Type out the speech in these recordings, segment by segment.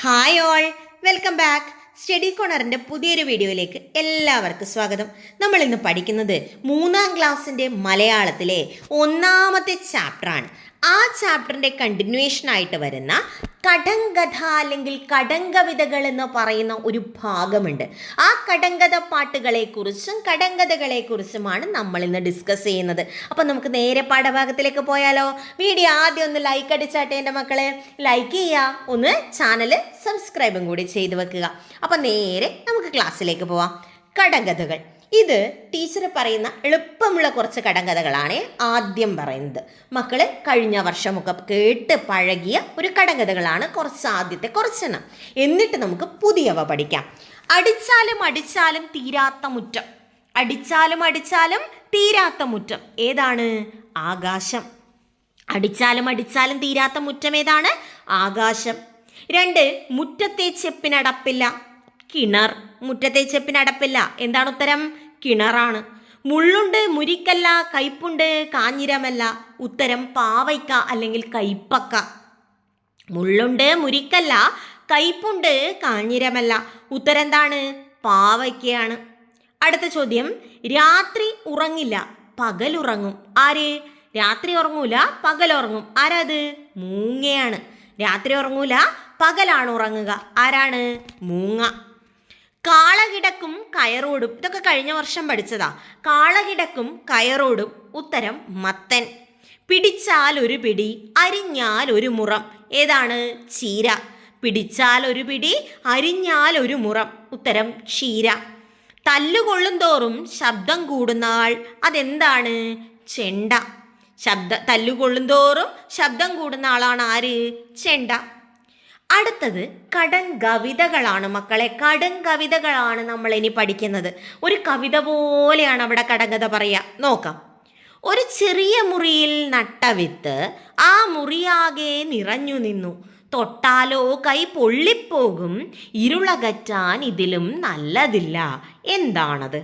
Hi all, welcome back. Study കോർണറിൻ്റെ പുതിയൊരു വീഡിയോയിലേക്ക് എല്ലാവർക്കും സ്വാഗതം. നമ്മൾ ഇന്ന് പഠിക്കുന്നത് 3ാം ക്ലാസ്സിൻ്റെ മലയാളത്തിലെ ഒന്നാമത്തെ ചാപ്റ്ററാണ്. ആ ചാപ്റ്ററിൻ്റെ കണ്ടിന്യൂവേഷൻ ആയിട്ട് വരുന്ന കടങ്കഥ അല്ലെങ്കിൽ കടങ്കവിതകൾ എന്ന് പറയുന്ന ഒരു ഭാഗമുണ്ട്. ആ കടങ്കഥ പാട്ടുകളെക്കുറിച്ചും കടങ്കഥകളെക്കുറിച്ചുമാണ് നമ്മൾ ഇന്ന് ഡിസ്കസ് ചെയ്യുന്നത്. അപ്പം നമുക്ക് നേരെ പാഠഭാഗത്തിലേക്ക് പോയാലോ? വീഡിയോ ആദ്യം ഒന്ന് ലൈക്ക് അടിച്ചാട്ടെ എൻ്റെ മക്കളെ. ലൈക്ക് ചെയ്യുക, ഒന്ന് ചാനൽ സബ്സ്ക്രൈബും കൂടി ചെയ്ത് വെക്കുക. അപ്പം നേരെ നമുക്ക് ക്ലാസ്സിലേക്ക് പോവാം. കടങ്കഥകൾ, ഇത് ടീച്ചർ പറയുന്ന എളുപ്പമുള്ള കുറച്ച് കടങ്കഥകളാണ് ആദ്യം പറയുന്നത്. മക്കള് കഴിഞ്ഞ വർഷമൊക്കെ കേട്ട് പഴകിയ ഒരു കടങ്കഥകളാണ് ആദ്യത്തെ കുറച്ചെണ്ണം. എന്നിട്ട് നമുക്ക് പുതിയവ പഠിക്കാം. അടിച്ചാലും അടിച്ചാലും തീരാത്ത മുറ്റം. അടിച്ചാലും അടിച്ചാലും തീരാത്ത മുറ്റം ഏതാണ്? ആകാശം. അടിച്ചാലും അടിച്ചാലും തീരാത്ത മുറ്റം ഏതാണ്? ആകാശം. 2, മുറ്റത്തെ ചെപ്പിനടപ്പില്ല. കിണർ. മുറ്റത്തെ ചെപ്പിനടപ്പില്ല. എന്താണ് ഉത്തരം? കിണറാണ്. മുള്ളുണ്ട് മുരിക്കല്ല, കയ്പുണ്ട് കാഞ്ഞിരമല്ല. ഉത്തരം പാവയ്ക്ക അല്ലെങ്കിൽ കയ്പക്ക. മുള്ളുണ്ട് മുരിക്കല്ല, കയ്പുണ്ട് കാഞ്ഞിരമല്ല. ഉത്തരം എന്താണ്? പാവയ്ക്കയാണ്. അടുത്ത ചോദ്യം, രാത്രി ഉറങ്ങില്ല പകലുറങ്ങും. ആര്? രാത്രി ഉറങ്ങൂല പകലുറങ്ങും. ആരാത്? മൂങ്ങയാണ്. രാത്രി ഉറങ്ങൂല, പകലാണ് ഉറങ്ങുക. ആരാണ്? മൂങ്ങ. കാളകിടക്കും കയറോടും. ഇതൊക്കെ കഴിഞ്ഞ വർഷം പഠിച്ചതാ. കാളകിടക്കും കയറോടും. ഉത്തരം മത്തൻ. പിടിച്ചാൽ ഒരു പിടി, അരിഞ്ഞാൽ ഒരു മുറം. ഏതാണ്? ചീര. പിടിച്ചാൽ ഒരു പിടി, അരിഞ്ഞാൽ ഒരു മുറം. ഉത്തരം ചീര. തല്ലുകൊള്ളും തോറും ശബ്ദം കൂടുന്ന ആൾ. അതെന്താണ്? ചെണ്ട. തല്ലുകൊള്ളും തോറും ശബ്ദം കൂടുന്ന ആളാണ് ആര്? ചെണ്ട. അടുത്തത് കടങ്കവിതകളാണ് മക്കളെ. കടങ്കവിതകളാണ് നമ്മൾ ഇനി പഠിക്കുന്നത്. ഒരു കവിത പോലെയാണ് അവിടെ കടങ്കഥ പറയുക. നോക്കാം. ഒരു ചെറിയ മുറിയിൽ നട്ട വിത്ത് ആ മുറിയാകെ നിറഞ്ഞു നിന്നു. തൊട്ടാലോ കൈ പൊള്ളിപ്പോകും, ഇരുളകറ്റാൻ ഇതിലും നല്ലതില്ല. എന്താണത്?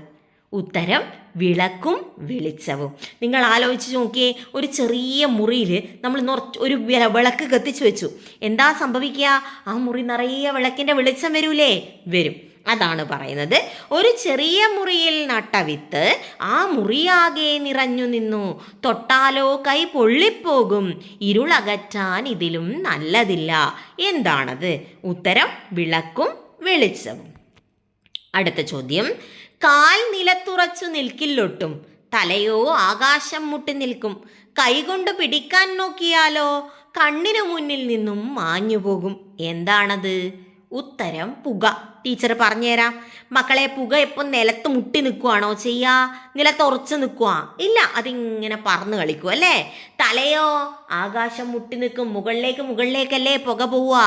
ഉത്തരം വിളക്കും വെളിച്ചവും. നിങ്ങൾ ആലോചിച്ച് നോക്കിയേ, ഒരു ചെറിയ മുറിയിൽ നമ്മൾ ഒരു വിളക്ക് കത്തിച്ചു വെച്ചു. എന്താ സംഭവിക്കുക? ആ മുറി നിറയെ വിളക്കിൻ്റെ വെളിച്ചം വരൂലേ? വരും. അതാണ് പറയുന്നത്. ഒരു ചെറിയ മുറിയിൽ നട്ട വിത്ത് ആ മുറിയാകെ നിറഞ്ഞു നിന്നു. തൊട്ടാലോ കൈ പൊള്ളിപ്പോകും, ഇരുളകറ്റാൻ ഇതിലും നല്ലതില്ല. എന്താണത്? ഉത്തരം വിളക്കും വെളിച്ചവും. അടുത്ത ചോദ്യം, കാൽ നിലത്തുറച്ചു നിൽക്കില്ലൊട്ടും, തലയോ ആകാശം മുട്ടി നിൽക്കും. കൈകൊണ്ട് പിടിക്കാൻ നോക്കിയാലോ കണ്ണിനു മുന്നിൽ നിന്നും മാഞ്ഞു പോകും. എന്താണത്? ഉത്തരം പുക. ടീച്ചർ പറഞ്ഞുതരാം. മക്കളെ, പുക എപ്പോൾ നിലത്ത് മുട്ടി നിൽക്കുവാണോ ചെയ്യുക? നിലത്തുറച്ച് നിൽക്കുക? ഇല്ല, അതിങ്ങനെ പറന്ന് കളിക്കും അല്ലേ? തലയോ ആകാശം മുട്ടി നിൽക്കും. മുകളിലേക്കല്ലേ പുക പോവുക?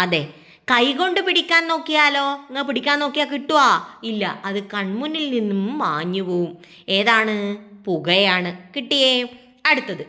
അതെ. കൈകൊണ്ട് പിടിക്കാൻ നോക്കിയാലോ? പിടിക്കാൻ നോക്കിയാൽ കിട്ടുക? ഇല്ല, അത് കൺമുന്നിൽ നിന്നും മാഞ്ഞു പോവും. ഏതാണ്? പുകയാണ്. കിട്ടിയേ? അടുത്തത്,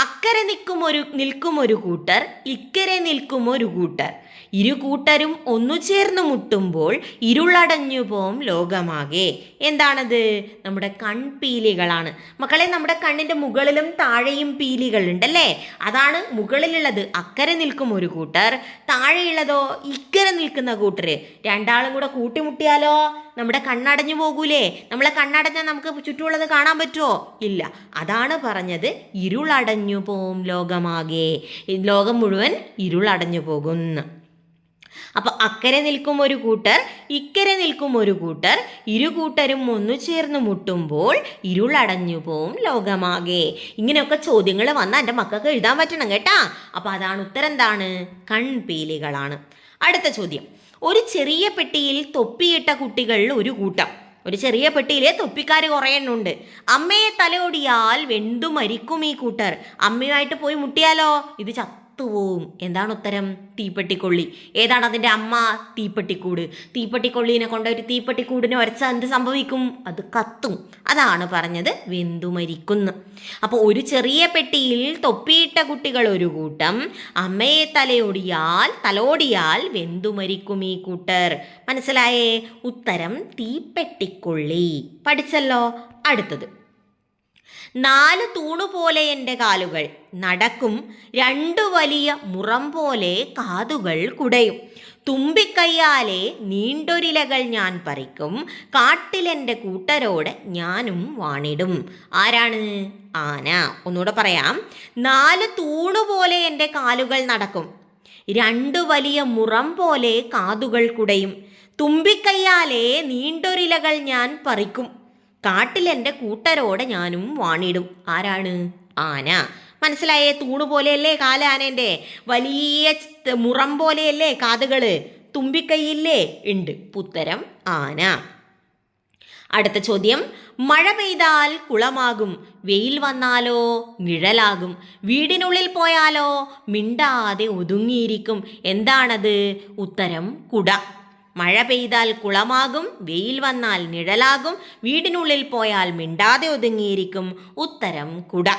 അക്കരെ നിൽക്കും ഒരു കൂട്ടർ, ഇക്കരെ നിൽക്കും ഒരു കൂട്ടർ. ഇരു കൂട്ടരും ഒന്നു ചേർന്ന് മുട്ടുമ്പോൾ ഇരുളടഞ്ഞു പോം ലോകമാകെ. എന്താണത്? നമ്മുടെ കൺപീലികളാണ്. മക്കളെ, നമ്മുടെ കണ്ണിൻ്റെ മുകളിലും താഴെയും പീലികൾ ഉണ്ടല്ലേ? അതാണ് മുകളിലുള്ളത് അക്കരെ നിൽക്കും ഒരു കൂട്ടർ, താഴെയുള്ളതോ ഇക്കരെ നിൽക്കുന്ന കൂട്ടർ. രണ്ടാളും കൂടെ കൂട്ടിമുട്ടിയാലോ നമ്മുടെ കണ്ണടഞ്ഞു പോകൂലേ? നമ്മളെ കണ്ണടഞ്ഞാൽ നമുക്ക് ചുറ്റുമുള്ളത് കാണാൻ പറ്റുമോ? ഇല്ല. അതാണ് പറഞ്ഞത് ഇരുളടഞ്ഞു പോം ലോകമാകെ. ലോകം മുഴുവൻ ഇരുളടഞ്ഞു പോകുന്നു. അപ്പൊ അക്കരെ നിൽക്കും ഒരു കൂട്ടർ, ഇക്കരെ നിൽക്കും ഒരു കൂട്ടർ. ഇരു കൂട്ടരും ഒന്നു ചേർന്ന് മുട്ടുമ്പോൾ ഇരുളടഞ്ഞു പോവും ലോകമാകെ. ഇങ്ങനെയൊക്കെ ചോദ്യങ്ങൾ വന്നാൽ എൻ്റെ മക്കൾക്ക് എഴുതാൻ പറ്റണം കേട്ടാ. അപ്പൊ അതാണ് ഉത്തരം. എന്താണ്? കൺപീലികളാണ്. അടുത്ത ചോദ്യം, ഒരു ചെറിയ പെട്ടിയിൽ തൊപ്പിയിട്ട കുട്ടികൾ ഒരു കൂട്ടം. ഒരു ചെറിയ പെട്ടിയിലെ തൊപ്പിക്കാർ കുറേ എണ്ണുണ്ട്. അമ്മയെ തലയോടിയാൽ വെന്തു മരിക്കും ഈ കൂട്ടർ. അമ്മയുമായിട്ട് പോയി മുട്ടിയാലോ ഇത് ചത്തുപോവും. എന്താണ് ഉത്തരം? തീപ്പെട്ടിക്കൊള്ളി. ഏതാണ് അതിൻ്റെ അമ്മ? തീപ്പെട്ടിക്കൂട്. തീപ്പെട്ടിക്കൊള്ളിനെ കൊണ്ടൊരു തീപ്പെട്ടിക്കൂടിനെ ഉരച്ചാൽ എന്ത് സംഭവിക്കും? അത് കത്തും. അതാണ് പറഞ്ഞത് വെന്തു മരിക്കുന്നു. അപ്പോൾ ഒരു ചെറിയ പെട്ടിയിൽ തൊപ്പിയിട്ട കുട്ടികൾ ഒരു കൂട്ടം, അമ്മയെ തലോടിയാൽ വെന്തു മരിക്കും ഈ കൂട്ടർ. മനസ്സിലായേ? ഉത്തരം തീപ്പെട്ടിക്കൊള്ളി. പഠിച്ചല്ലോ. അടുത്തത്, 4 തൂണുപോലെ എൻ്റെ കാലുകൾ നടക്കും, 2 വലിയ മുറം പോലെ കാതുകൾ കുടയും. തുമ്പിക്കയ്യാലെ നീണ്ടൊരിലകൾ ഞാൻ പറിക്കും, കാട്ടിലെൻ്റെ കൂട്ടരോട് ഞാനും വാണിടും. ആരാണ്? ആന. ഒന്നുകൂടെ പറയാം. 4 തൂണുപോലെ എൻ്റെ കാലുകൾ നടക്കും, 2 വലിയ മുറം പോലെ കാതുകൾ കുടയും. തുമ്പിക്കയ്യാലെ നീണ്ടൊരിലകൾ ഞാൻ പറിക്കും, കാട്ടിലെൻ്റെ കൂട്ടരോട് ഞാനും വാണിടും. ആരാണ്? ആന. മനസ്സിലായേ? തൂണ് പോലെയല്ലേ കാല് ആനേൻ്റെ, വലിയ മുറം പോലെയല്ലേ കാതുകള്, തുമ്പിക്കൈയില്ലേ ഉണ്ട്. ഉത്തരം ആന. അടുത്ത ചോദ്യം. മഴ പെയ്താൽ കുളമാകും, വെയിൽ വന്നാലോ നിഴലാകും, വീടിനുള്ളിൽ പോയാലോ മിണ്ടാതെ ഒതുങ്ങിയിരിക്കും. എന്താണത്? ഉത്തരം കുട. മഴ പെയ്താൽ കുളമാകും, വെയിൽ വന്നാൽ നിഴലാകും, വീടിനുള്ളിൽ പോയാൽ മിണ്ടാതെ ഒതുങ്ങിയിരിക്കും. ഉത്തരം കുട.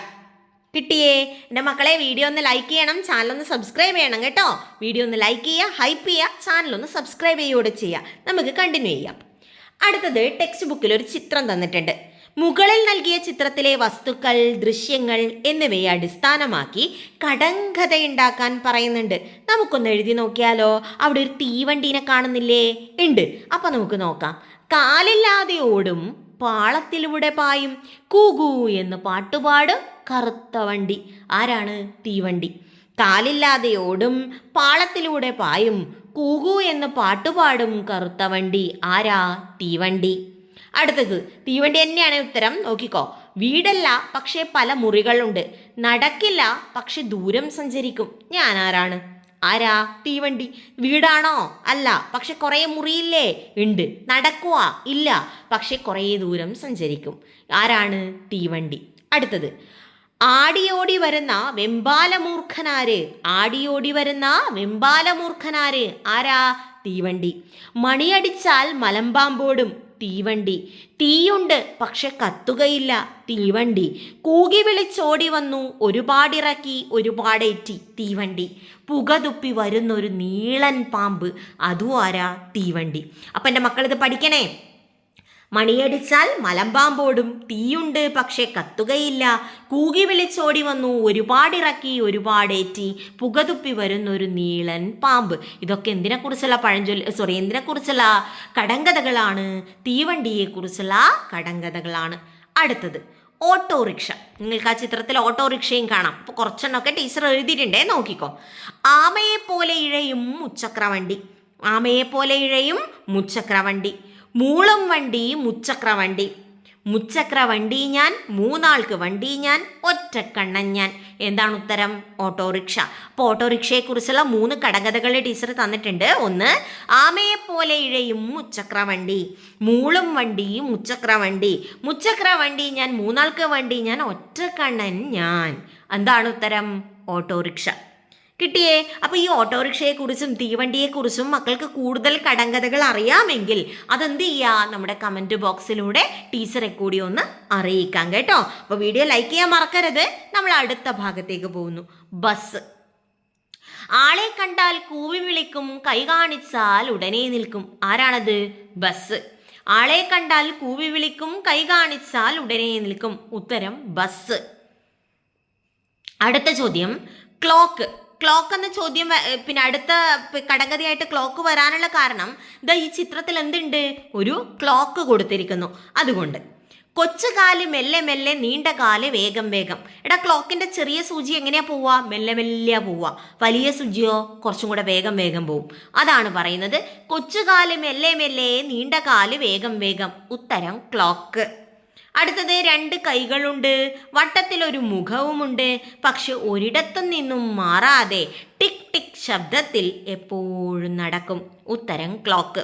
കിട്ടിയേ? എൻ്റെ മക്കളെ, വീഡിയോ ഒന്ന് ലൈക്ക് ചെയ്യണം, ചാനലൊന്ന് സബ്സ്ക്രൈബ് ചെയ്യണം കേട്ടോ. വീഡിയോ ഒന്ന് ലൈക്ക് ചെയ്യുക, ഹൈപ്പ് ചെയ്യുക, ചാനലൊന്ന് സബ്സ്ക്രൈബ് ചെയ്യുകൂടെ ചെയ്യുക. നമുക്ക് കണ്ടിന്യൂ ചെയ്യാം. അടുത്തത് ടെക്സ്റ്റ് ബുക്കിൽ ഒരു ചിത്രം തന്നിട്ടുണ്ട്. മുകളിൽ നൽകിയ ചിത്രത്തിലെ വസ്തുക്കൾ, ദൃശ്യങ്ങൾ എന്നിവയെ അടിസ്ഥാനമാക്കി കടങ്കഥയുണ്ടാക്കാൻ പറയുന്നുണ്ട്. നമുക്കൊന്ന് എഴുതി നോക്കിയാലോ? അവിടെ ഒരു തീവണ്ടീനെ കാണുന്നില്ലേ? ഉണ്ട്. അപ്പം നമുക്ക് നോക്കാം. കാലില്ലാതെ ഓടും, പാളത്തിലൂടെ പായും, കൂകൂ എന്ന് പാട്ടുപാടും കറുത്ത വണ്ടി. ആരാണ്? തീവണ്ടി. കാലില്ലാതെ ഓടും, പാളത്തിലൂടെ പായും, കൂകൂ എന്ന് പാട്ടുപാടും കറുത്ത വണ്ടി. ആരാ? തീവണ്ടി. അടുത്തത് തീവണ്ടി തന്നെയാണ് ഉത്തരം. നോക്കിക്കോ. വീടല്ല, പക്ഷേ പല മുറികളുണ്ട്, നടക്കില്ല പക്ഷെ ദൂരം സഞ്ചരിക്കും. ഞാൻ ആരാണ്? ആരാ? തീവണ്ടി. വീടാണോ? അല്ല, പക്ഷെ കുറേ മുറിയില്ലേ? ഉണ്ട്. നടക്കുവാ? ഇല്ല, പക്ഷെ കുറേ ദൂരം സഞ്ചരിക്കും. ആരാണ്? തീവണ്ടി. അടുത്തത്. ആടിയോടി വരുന്ന വെമ്പാലമൂർഖനാര്? ആടിയോടി വരുന്ന വെമ്പാലമൂർഖനാര്? ആരാ? തീവണ്ടി. മണിയടിച്ചാൽ മലമ്പാമ്പോടും, തീവണ്ടി. തീയുണ്ട് പക്ഷെ കത്തുകയില്ല, തീവണ്ടി. കൂകി വിളിച്ചോടി വന്നു, ഒരുപാടിറക്കി ഒരുപാടേറ്റി, തീവണ്ടി. പുക തുപ്പി വരുന്നൊരു നീളൻ പാമ്പ്, അതും ആരാ? തീവണ്ടി. അപ്പം എൻ്റെ മക്കൾ ഇത് പഠിക്കണേ. മണിയടിച്ചാൽ മലമ്പാമ്പോടും, തീയുണ്ട് പക്ഷെ കത്തുകയില്ല, കൂകി വിളിച്ചോടി വന്നു, ഒരുപാടിറക്കി ഒരുപാടേറ്റി, പുകതുപ്പി വരുന്നൊരു നീളൻ പാമ്പ്. ഇതൊക്കെ എന്തിനെക്കുറിച്ചുള്ള എന്തിനെക്കുറിച്ചുള്ള കടങ്കഥകളാണ്? തീവണ്ടിയെക്കുറിച്ചുള്ള കടങ്കഥകളാണ്. അടുത്തത് ഓട്ടോറിക്ഷ. നിങ്ങൾക്ക് ആ ചിത്രത്തിൽ ഓട്ടോറിക്ഷയും കാണാം. അപ്പോൾ കുറച്ചെണ്ണമൊക്കെ ടീച്ചർ എഴുതിയിട്ടുണ്ടേ, നോക്കിക്കോ. ആമയെപ്പോലെ ഇഴയും മുച്ചക്രവണ്ടി, ആമയെപ്പോലെ ഇഴയും മുച്ചക്രവണ്ടി. മൂളം വണ്ടി മുച്ചക്രവണ്ടി, മുച്ചക്രവണ്ടി ഞാൻ, മൂന്നാൾക്ക് വണ്ടി ഞാൻ, ഒറ്റക്കണ്ണൻ ഞാൻ. എന്താണ് ഉത്തരം? ഓട്ടോറിക്ഷ. അപ്പോൾ ഓട്ടോറിക്ഷയെക്കുറിച്ചുള്ള 3 കടങ്കഥകൾ ടീച്ചർ തന്നിട്ടുണ്ട്. ഒന്ന്, ആമയെപ്പോലെ ഇഴയും മുച്ചക്രവണ്ടി, മൂളും വണ്ടി മുച്ചക്രവണ്ടി, മുച്ചക്രവണ്ടി ഞാൻ, മൂന്നാൾക്ക് വണ്ടി ഞാൻ, ഒറ്റക്കണ്ണൻ ഞാൻ. എന്താണ് ഉത്തരം? ഓട്ടോറിക്ഷ. കിട്ടിയേ? അപ്പോൾ ഈ ഓട്ടോറിക്ഷയെക്കുറിച്ചും തീവണ്ടിയെക്കുറിച്ചും മക്കൾക്ക് കൂടുതൽ കടങ്കഥകൾ അറിയാമെങ്കിൽ അതെന്ത് ചെയ്യുക? നമ്മുടെ കമൻറ്റ് ബോക്സിലൂടെ ടീച്ചറെ കൂടി ഒന്ന് അറിയിക്കാം കേട്ടോ. അപ്പോൾ വീഡിയോ ലൈക്ക് ചെയ്യാൻ മറക്കരുത്. നമ്മൾ അടുത്ത ഭാഗത്തേക്ക് പോകുന്നു. ബസ്. ആളെ കണ്ടാൽ കൂവി വിളിക്കും, കൈ കാണിച്ചാൽ ഉടനെ നിൽക്കും. ആരാണത്? ബസ്. ആളെ കണ്ടാൽ കൂവി വിളിക്കും, കൈ കാണിച്ചാൽ ഉടനെ നിൽക്കും. ഉത്തരം ബസ്. അടുത്ത ചോദ്യം. ക്ലോക്ക്. ക്ലോക്ക് എന്ന ചോദ്യം പിന്നെ അടുത്ത കടങ്കഥയായിട്ട് ക്ലോക്ക് വരാനുള്ള കാരണം ഇതാ ഈ ചിത്രത്തിൽ എന്തുണ്ട്? ഒരു ക്ലോക്ക് കൊടുത്തിരിക്കുന്നു. അതുകൊണ്ട് കൊച്ചു കാല് മെല്ലെ മെല്ലെ, നീണ്ട കാല് വേഗം വേഗം. എടാ, ക്ലോക്കിന്റെ ചെറിയ സൂചി എങ്ങനെയാ പോവുക? മെല്ലെ മെല്ലെ പോവുക. വലിയ സൂചിയോ കുറച്ചും കൂടെ വേഗം വേഗം പോവും. അതാണ് പറയുന്നത്. കൊച്ചുകാല് മെല്ലെ മെല്ലെ, നീണ്ട കാല് വേഗം വേഗം. ഉത്തരം ക്ലോക്ക്. അടുത്തത്. 2 കൈകളുണ്ട്, വട്ടത്തിലൊരു മുഖവുമുണ്ട്, പക്ഷെ ഒരിടത്തു നിന്നും മാറാതെ ടിക് ടിക് ശബ്ദത്തിൽ എപ്പോഴും നടക്കും. ഉത്തരം ക്ലോക്ക്.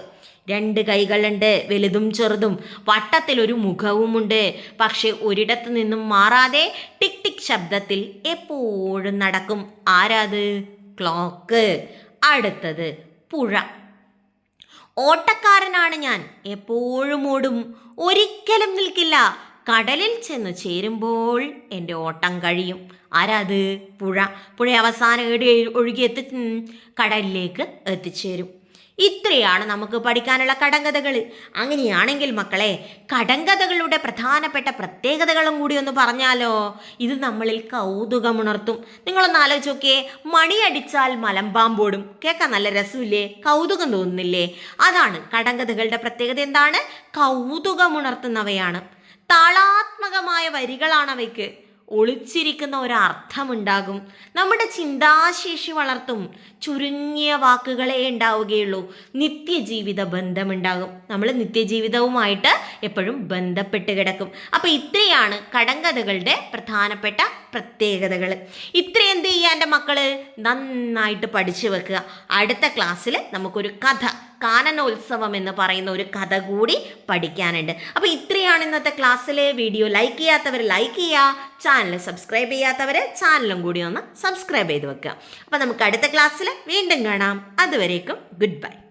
2 കൈകളുണ്ട്, വലുതും ചെറുതും, വട്ടത്തിലൊരു മുഖവുമുണ്ട്, പക്ഷെ ഒരിടത്തു നിന്നും മാറാതെ ടിക് ടിക് ശബ്ദത്തിൽ എപ്പോഴും നടക്കും. ആരാത്? ക്ലോക്ക്. അടുത്തത്. പുഴ. ഓട്ടക്കാരനാണ് ഞാൻ, എപ്പോഴും ഓടും, ഒരിക്കലും നിൽക്കില്ല, കടലിൽ ചെന്ന് ചേരുമ്പോൾ എൻ്റെ ഓട്ടം കഴിയും. ആരാത്? പുഴ. പുഴ അവസാനം ഒഴുകി കടലിലേക്ക് എത്തിച്ചേരും. ഇത്രയാണ് നമുക്ക് പഠിക്കാനുള്ള കടങ്കഥകൾ. അങ്ങനെയാണെങ്കിൽ മക്കളെ, കടങ്കഥകളുടെ പ്രധാനപ്പെട്ട പ്രത്യേകതകളും കൂടി ഒന്ന് പറഞ്ഞാലോ? ഇത് നമ്മളിൽ കൗതുകമുണർത്തും. നിങ്ങളൊന്ന് ആലോചിച്ച് നോക്കിയേ, മണിയടിച്ചാൽ മലമ്പാമ്പോടും. കേൾക്കാൻ നല്ല രസമില്ലേ? കൗതുകം തോന്നുന്നില്ലേ? അതാണ് കടങ്കഥകളുടെ പ്രത്യേകത. എന്താണ്? കൗതുകമുണർത്തുന്നവയാണ്. താളാത്മകമായ വരികളാണ് അവയ്ക്ക്. ഒളിച്ചിരിക്കുന്ന ഒരർത്ഥമുണ്ടാകും. നമ്മുടെ ചിന്താശേഷി വളർത്തും. ചുരുങ്ങിയ വാക്കുകളെ ഉണ്ടാവുകയുള്ളൂ. നിത്യജീവിത ബന്ധമുണ്ടാകും. നമ്മൾ നിത്യജീവിതവുമായിട്ട് എപ്പോഴും ബന്ധപ്പെട്ട് കിടക്കും. അപ്പം ഇത്രയാണ് കടങ്കഥകളുടെ പ്രധാനപ്പെട്ട പ്രത്യേകതകൾ. ഇത്രയും എന്ത് ചെയ്യുക എൻ്റെ മക്കള്? നന്നായിട്ട് പഠിച്ചു വെക്കുക. അടുത്ത ക്ലാസ്സിൽ നമുക്കൊരു കഥ, കാനനോത്സവം എന്ന് പറയുന്ന ഒരു കഥ കൂടി പഠിക്കാനുണ്ട്. അപ്പോൾ ഇത്രയാണ് ഇന്നത്തെ ക്ലാസ്സിലെ വീഡിയോ. ലൈക്ക് ചെയ്യാത്തവർ ലൈക്ക് ചെയ്യുക, ചാനൽ സബ്സ്ക്രൈബ് ചെയ്യാത്തവർ ചാനലും കൂടി ഒന്ന് സബ്സ്ക്രൈബ് ചെയ്ത് വെക്കുക. അപ്പോൾ നമുക്ക് അടുത്ത ക്ലാസ്സിൽ വീണ്ടും കാണാം. അതുവരേക്കും ഗുഡ് ബൈ.